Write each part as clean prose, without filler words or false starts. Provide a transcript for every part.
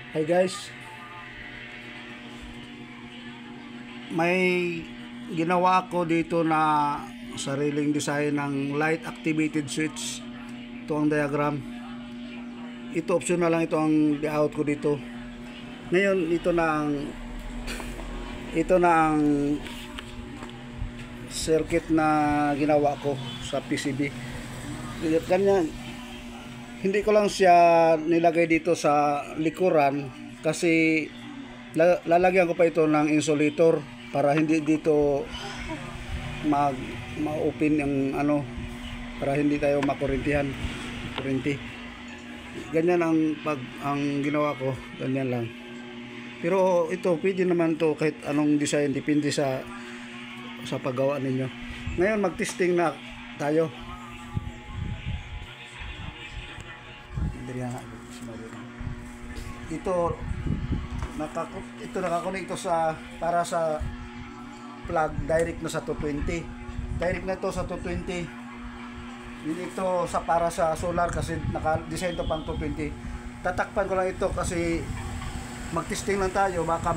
Hi guys, may ginawa ako dito na sariling design ng light activated switch. Ito ang diagram. Ito optional lang, ito ang layout ko dito. Ngayon ito na ang circuit na ginawa ko sa PCB. Ganyan, hindi ko lang siya nilagay dito sa likuran kasi lalagyan ko pa ito ng insulator para hindi dito ma-open yung para hindi tayo makurintihan. Ganyan ang ginawa ko, ganyan lang. Pero ito pwede naman to kahit anong design, depende sa paggawa ninyo. Ngayon mag-testing na tayo. Ito nakakonekto sa para sa plug direct na sa 220. Direct na ito sa 220. Hindi ito sa para sa solar kasi naka-design to pang 220. Tatakpan ko lang ito kasi mag-testing lang tayo, baka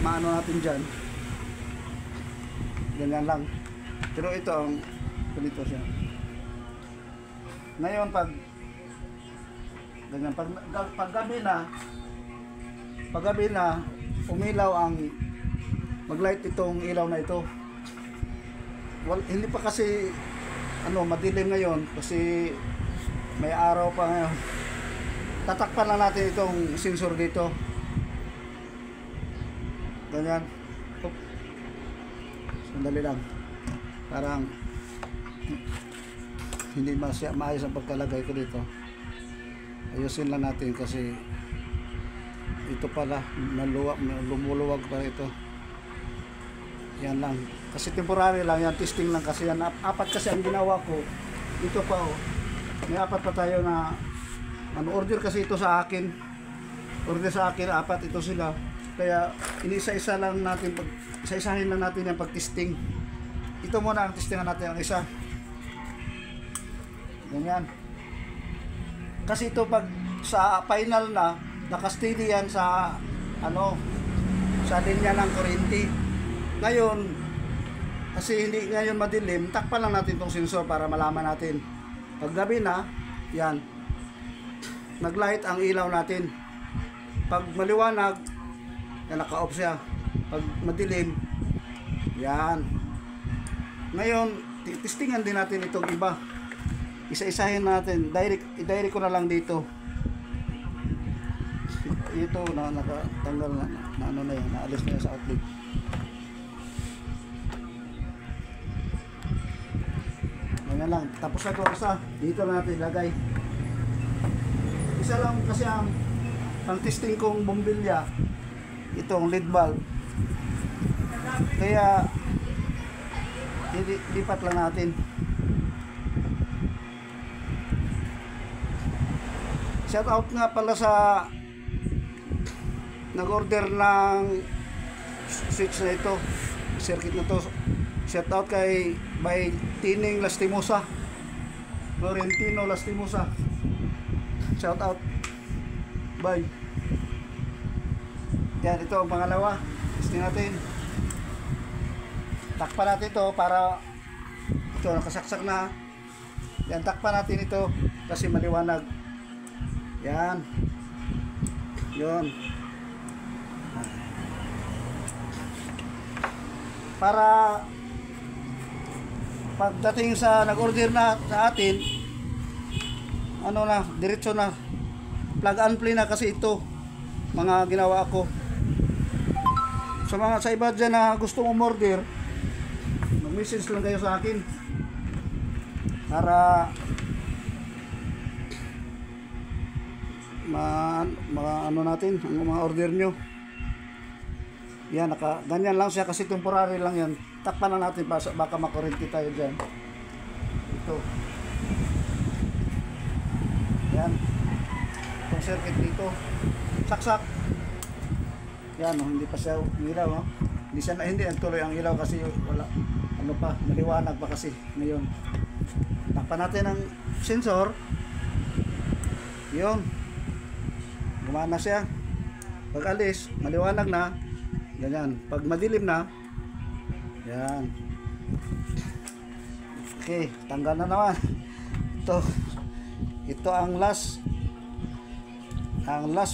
ano natin diyan. Ganyan lang. Pero ito ang ganito siya. Ngayon pag gabi na umilaw ang maglight itong ilaw na ito. Hindi pa kasi madilim ngayon kasi may araw pa ngayon. Tatakpan lang natin itong sensor dito. Ganyan. Sandali lang. Parang hindi maayos ang pagkalagay ko dito. Ayusin lang natin kasi ito pala lumuluwag pa ito. Yan lang. Kasi temporary lang yan, testing lang kasi yan. Apat kasi ang ginawa ko. Ito pa may apat pa tayo na order kasi ito sa akin. Order sa akin, apat ito sila. Kaya inisa-isa lang natin isa-isahin lang natin yung pag-testing. Ito muna ang testingan natin ang isa. Ganyan. Kasi ito pag sa final na nakasteady yan sa sa linya ng kuryente. Ngayon kasi hindi ngayon madilim, takpan lang natin tong sensor para malaman natin. Pag gabi na, yan. Naglight ang ilaw natin. Pag maliwanag, yan naka-off siya. Pag madilim, yan. Ngayon, testingan din natin itong iba. Isa-isahin natin. I-direct ko na lang dito. Ito na nakatanggal na na yan, naalis na yan sa outlet. Ganyan lang. Tapos na ito isa. Dito na natin ilagay. Isa lang kasi ang testing kong bombilya. Itong lead bulb. Kaya lipat lang natin. Shout out nga pala sa nag-order ng switch na ito, circuit na to. Shout out kay by Tining Lastimosa, Florentino Lastimosa. Shout out. Bye. Yan, ito ang pangalawa. Testing natin. Takpan natin ito para ito nakasaksak na. Yan, takpan natin ito kasi maliwanag. Yan. Yun. Para pagdating sa nag-order na sa atin, diretso na. Plug and play na kasi ito. Mga ginawa ko. Sa iba dyan na gustong umorder, mag-message lang kayo sa akin. Para natin ang mga order nyo. Yan, ganyan lang siya kasi temporary lang yan. Takpan na natin baka makurente tayo dyan. Ito. Yan. Itong circuit dito. Saksak. Yan, hindi pa siya ilaw. Hindi ang tuloy ang ilaw kasi wala. Maliwanag pa kasi ngayon. Takpan natin ang sensor. Yun. gumana siya. Pag alis, maliwanag na. Ganyan. Pag madilim na, yan. Okay, tanggal na naman. Ito ang last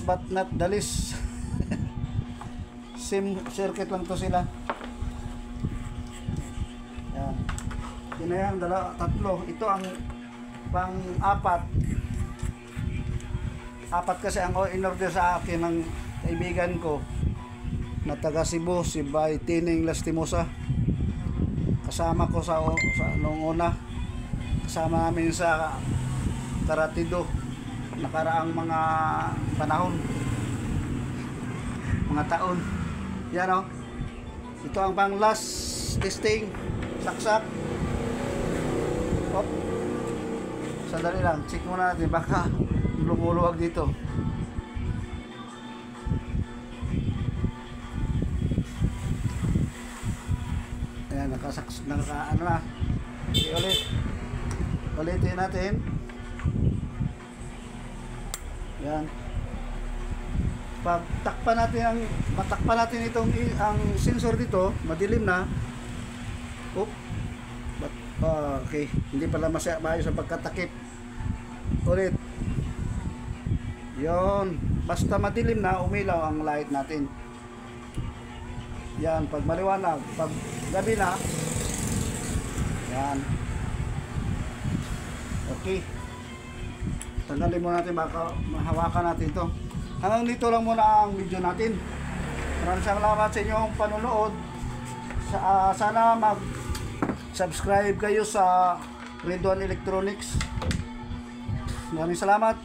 but not the least. Same circuit lang to sila. Yan. Yun na yan, tatlo. Ito ang pang-apat. Apat kasi ang in-order sa akin ng kaibigan ko na taga Cebu, si Bay Tining Lastimosa. Kasama ko sa noong una. Kasama namin sa Karatido nakaraang mga panahon, mga taon. Yan o. Ito ang pang last testing. Saksak. Hop. Sandali lang. Check muna natin. Baka lumuluwag dito. Ayan. Ano na. Ulitin natin. Yan. Matakpan natin ang sensor dito, madilim na. Okay, hindi pala maayos ang pagkatakip. Ulit. Yon, basta madilim na, umilaw ang light natin. Yan, pag maliwanag, pag gabi na. Yan. Okay. Tanggalin muna natin, baka mahawakan natin ito. Hanggang dito lang muna ang video natin. Maraming salamat sa inyong panonood. Sana mag-subscribe kayo sa Red One Electronics. Maraming salamat.